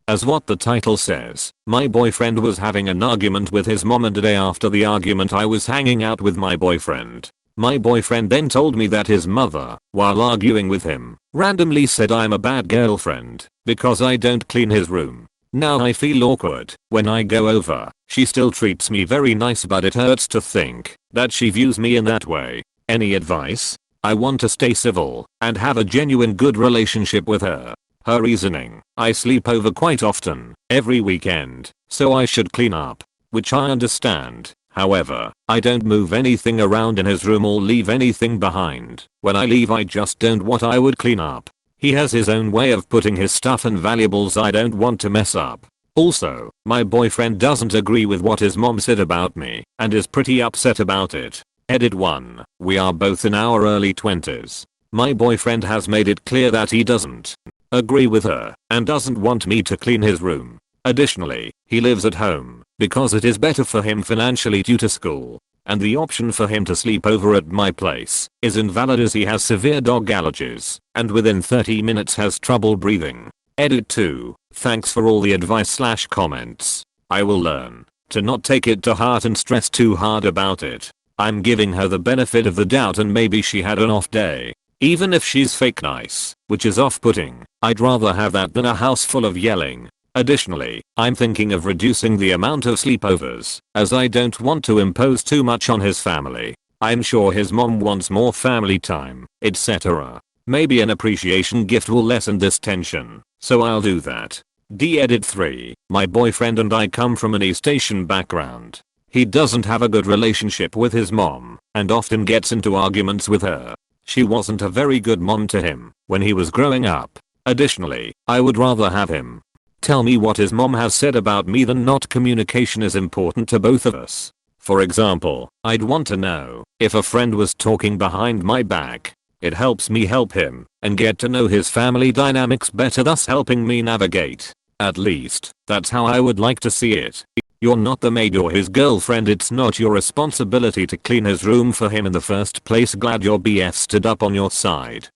As what the title says, my boyfriend was having an argument with his mom, and the day after the argument I was hanging out with my boyfriend. My boyfriend then told me that his mother, while arguing with him, randomly said I'm a bad girlfriend because I don't clean his room. Now I feel awkward when I go over. She still treats me very nice, but it hurts to think that she views me in that way. Any advice? I want to stay civil and have a genuine good relationship with her. Her reasoning: I sleep over quite often, every weekend, so I should clean up. Which I understand. However, I don't move anything around in his room or leave anything behind. When I leave I just don't want I would clean up. He has his own way of putting his stuff and valuables I don't want to mess up. Also, my boyfriend doesn't agree with what his mom said about me and is pretty upset about it. Edit 1. We are both in our early 20s. My boyfriend has made it clear that he doesn't agree with her and doesn't want me to clean his room. Additionally, he lives at home because it is better for him financially due to school, and the option for him to sleep over at my place is invalid as he has severe dog allergies and within 30 minutes has trouble breathing. Edit 2. Thanks for all the advice/comments. I will learn to not take it to heart and stress too hard about it. I'm giving her the benefit of the doubt and maybe she had an off day. Even if she's fake nice, which is off-putting, I'd rather have that than a house full of yelling. Additionally, I'm thinking of reducing the amount of sleepovers, as I don't want to impose too much on his family. I'm sure his mom wants more family time, etc. Maybe an appreciation gift will lessen this tension, so I'll do that. Edit 3. My boyfriend and I come from an East Asian background. He doesn't have a good relationship with his mom, and often gets into arguments with her. She wasn't a very good mom to him when he was growing up. Additionally, I would rather have him tell me what his mom has said about me than not. Communication is important to both of us. For example, I'd want to know if a friend was talking behind my back. It helps me help him and get to know his family dynamics better, thus helping me navigate. At least, that's how I would like to see it. You're not the maid or his girlfriend. It's not your responsibility to clean his room for him in the first place. Glad your BF stood up on your side.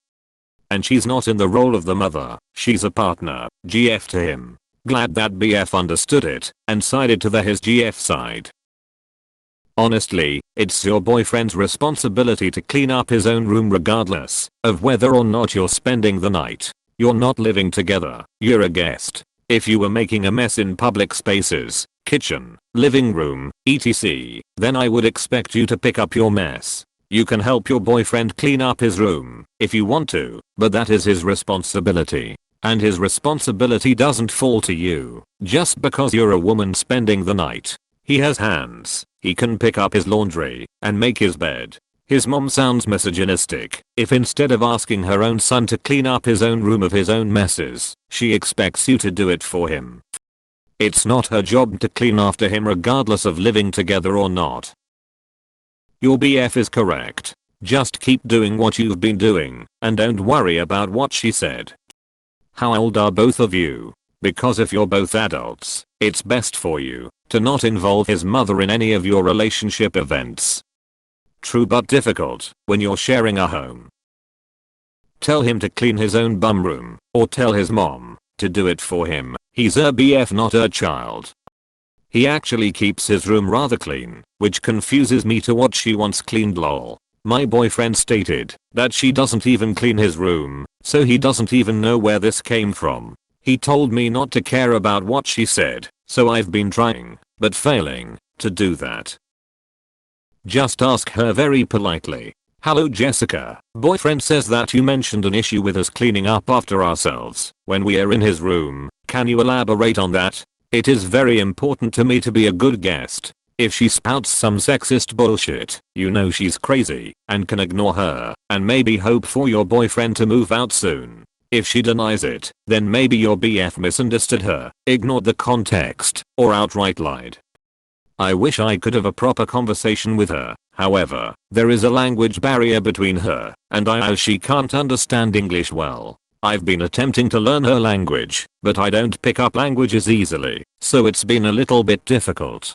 And she's not in the role of the mother, she's a partner. GF to him. Glad that BF understood it and sided to his GF side. Honestly, it's your boyfriend's responsibility to clean up his own room regardless of whether or not you're spending the night. You're not living together, you're a guest. If you were making a mess in public spaces, kitchen, living room, etc., then I would expect you to pick up your mess. You can help your boyfriend clean up his room if you want to, but that is his responsibility. And his responsibility doesn't fall to you just because you're a woman spending the night. He has hands. He can pick up his laundry and make his bed. His mom sounds misogynistic if instead of asking her own son to clean up his own room of his own messes, she expects you to do it for him. It's not her job to clean after him regardless of living together or not. Your BF is correct. Just keep doing what you've been doing and don't worry about what she said. How old are both of you? Because if you're both adults, it's best for you to not involve his mother in any of your relationship events. True, but difficult when you're sharing a home. Tell him to clean his own bum room or tell his mom to do it for him. He's her BF, not her child. He actually keeps his room rather clean, which confuses me to what she wants cleaned. Lol. My boyfriend stated that she doesn't even clean his room, so he doesn't even know where this came from. He told me not to care about what she said, so I've been trying, but failing, to do that. Just ask her very politely. Hello Jessica, boyfriend says that you mentioned an issue with us cleaning up after ourselves when we are in his room. Can you elaborate on that? It is very important to me to be a good guest. If she spouts some sexist bullshit, you know she's crazy and can ignore her and maybe hope for your boyfriend to move out soon. If she denies it, then maybe your BF misunderstood her, ignored the context, or outright lied. I wish I could have a proper conversation with her. However, there is a language barrier between her and I, as she can't understand English well. I've been attempting to learn her language, but I don't pick up languages easily, so it's been a little bit difficult.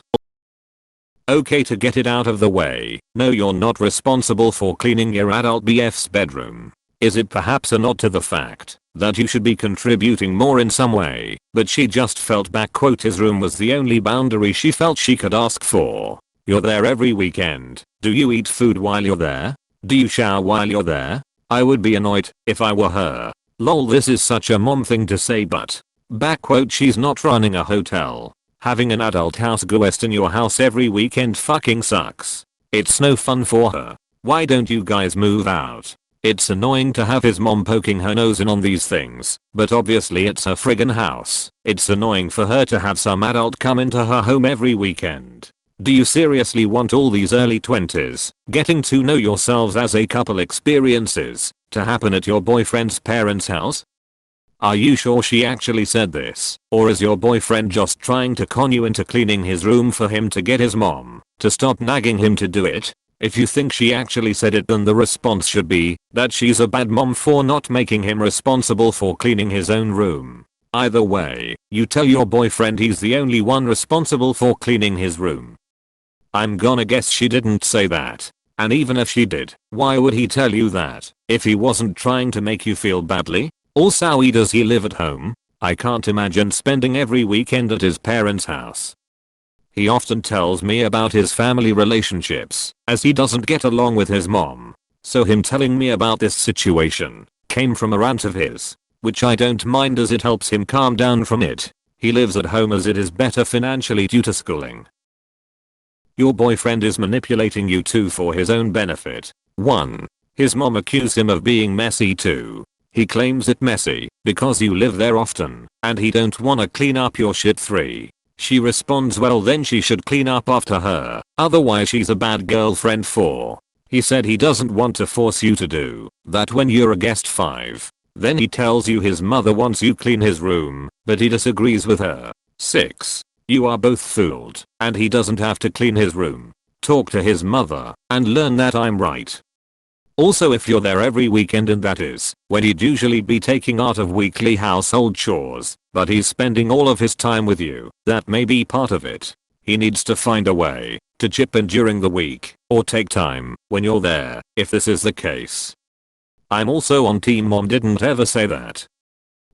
Okay, to get it out of the way, no, you're not responsible for cleaning your adult BF's bedroom. Is it perhaps a nod to the fact that you should be contributing more in some way, but she just felt back quote his room was the only boundary she felt she could ask for. You're there every weekend. Do you eat food while you're there? Do you shower while you're there? I would be annoyed if I were her. Lol, this is such a mom thing to say, but back quote she's not running a hotel. Having an adult house guest in your house every weekend fucking sucks. It's no fun for her. Why don't you guys move out? It's annoying to have his mom poking her nose in on these things, but obviously it's her friggin' house. It's annoying for her to have some adult come into her home every weekend. Do you seriously want all these early 20s, getting to know yourselves as a couple experiences, to happen at your boyfriend's parents' house? Are you sure she actually said this, or is your boyfriend just trying to con you into cleaning his room for him to get his mom to stop nagging him to do it? If you think she actually said it, then the response should be that she's a bad mom for not making him responsible for cleaning his own room. Either way, you tell your boyfriend he's the only one responsible for cleaning his room. I'm gonna guess she didn't say that. And even if she did, why would he tell you that if he wasn't trying to make you feel badly? Also, does he live at home? I can't imagine spending every weekend at his parents' house. He often tells me about his family relationships, as he doesn't get along with his mom. So him telling me about this situation came from a rant of his, which I don't mind as it helps him calm down from it. He lives at home as it is better financially due to schooling. Your boyfriend is manipulating you too for his own benefit. 1. His mom accused him of being messy too. He claims it messy because you live there often and he don't wanna clean up your shit. 3. She responds, well then she should clean up after her, otherwise she's a bad girlfriend. 4. He said he doesn't want to force you to do that when you're a guest. 5. Then he tells you his mother wants you clean his room, but he disagrees with her. 6. You are both fooled and he doesn't have to clean his room. Talk to his mother and learn that I'm right. Also, if you're there every weekend and that is when he'd usually be taking out of weekly household chores, but he's spending all of his time with you, that may be part of it. He needs to find a way to chip in during the week or take time when you're there if this is the case. I'm also on team mom didn't ever say that.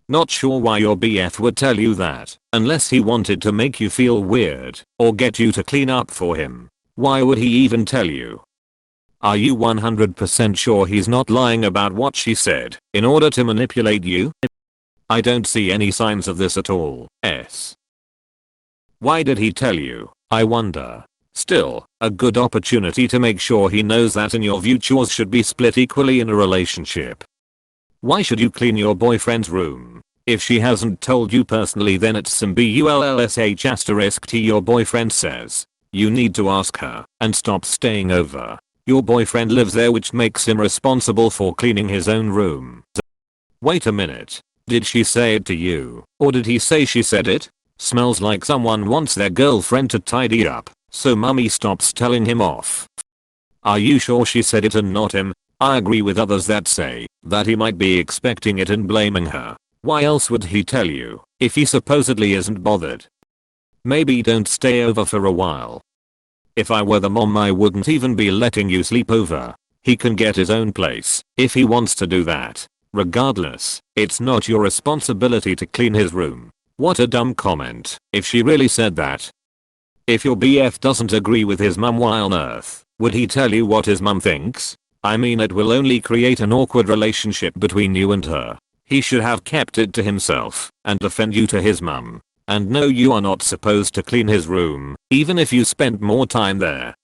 Not sure why your BF would tell you that unless he wanted to make you feel weird or get you to clean up for him. Why would he even tell you? Are you 100% sure he's not lying about what she said in order to manipulate you? I don't see any signs of this at all. Why did he tell you, I wonder? Still, a good opportunity to make sure he knows that in your view chores should be split equally in a relationship. Why should you clean your boyfriend's room? If she hasn't told you personally, then it's some bullshit. Your boyfriend says you need to ask her and stop staying over. Your boyfriend lives there, which makes him responsible for cleaning his own room. Wait a minute. Did she say it to you, or did he say she said it? Smells like someone wants their girlfriend to tidy up, so mummy stops telling him off. Are you sure she said it and not him? I agree with others that say that he might be expecting it and blaming her. Why else would he tell you if he supposedly isn't bothered? Maybe don't stay over for a while. If I were the mom, I wouldn't even be letting you sleep over. He can get his own place if he wants to do that. Regardless, it's not your responsibility to clean his room. What a dumb comment if she really said that. If your BF doesn't agree with his mum, why on earth would he tell you what his mum thinks? I mean, it will only create an awkward relationship between you and her. He should have kept it to himself and defend you to his mum. And no, you are not supposed to clean his room, even if you spent more time there.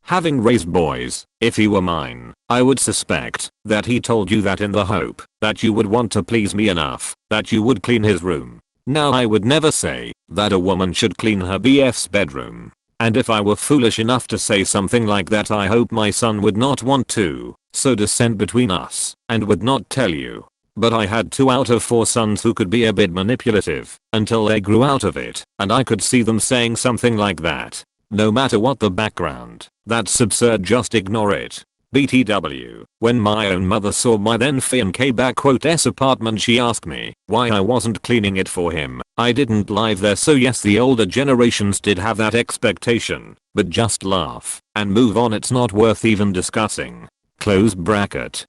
Having raised boys, if he were mine, I would suspect that he told you that in the hope that you would want to please me enough that you would clean his room. Now, I would never say that a woman should clean her BF's bedroom. And if I were foolish enough to say something like that, I hope my son would not want to sow dissent between us and would not tell you. But I had 2 out of 4 sons who could be a bit manipulative until they grew out of it, and I could see them saying something like that. No matter what the background, that's absurd, just ignore it. BTW, when my own mother saw my then fiancé apartment, she asked me why I wasn't cleaning it for him. I didn't live there, so yes, the older generations did have that expectation, but just laugh and move on, it's not worth even discussing. Close bracket.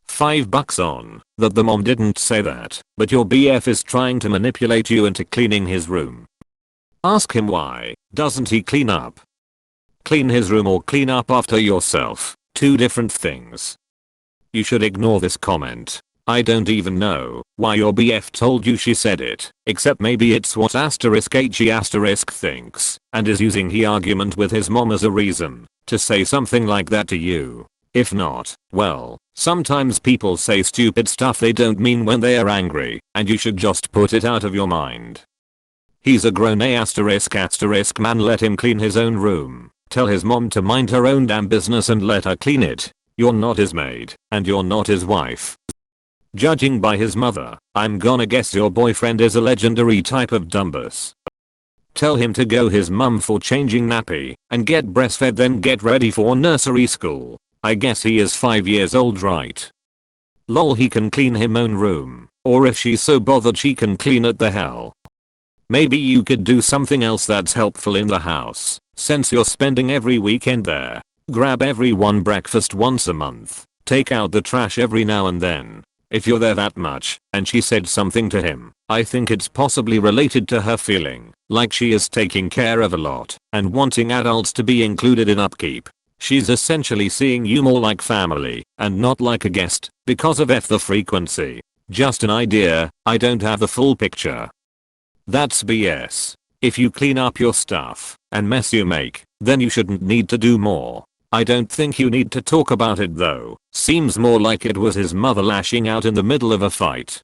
$5 on that the mom didn't say that, but your BF is trying to manipulate you into cleaning his room. Ask him why doesn't he clean up? Clean his room or clean up after yourself. Two different things. You should ignore this comment. I don't even know why your BF told you she said it, except maybe it's what *he* thinks and is using the argument with his mom as a reason to say something like that to you. If not, well, sometimes people say stupid stuff they don't mean when they are angry, and you should just put it out of your mind. He's a grown man, let him clean his own room. Tell his mom to mind her own damn business and let her clean it. You're not his maid, and you're not his wife. Judging by his mother, I'm gonna guess your boyfriend is a legendary type of dumbus. Tell him to go his mum for changing nappy and get breastfed, then get ready for nursery school. I guess he is 5 years old, right? Lol, he can clean him own room, or if she's so bothered she can clean it the hell. Maybe you could do something else that's helpful in the house, since you're spending every weekend there. Grab everyone breakfast once a month. Take out the trash every now and then. If you're there that much, and she said something to him, I think it's possibly related to her feeling like she is taking care of a lot and wanting adults to be included in upkeep. She's essentially seeing you more like family and not like a guest because of the frequency. Just an idea, I don't have the full picture. That's BS. If you clean up your stuff and mess you make, then you shouldn't need to do more. I don't think you need to talk about it though. Seems more like it was his mother lashing out in the middle of a fight.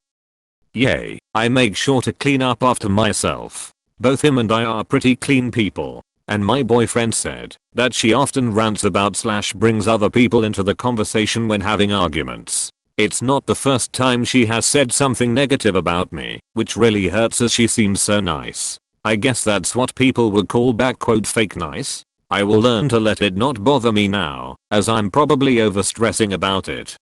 Yay, I make sure to clean up after myself. Both him and I are pretty clean people. And my boyfriend said that she often rants about / brings other people into the conversation when having arguments. It's not the first time she has said something negative about me, which really hurts as she seems so nice. I guess that's what people would call "fake nice." I will learn to let it not bother me now, as I'm probably overstressing about it.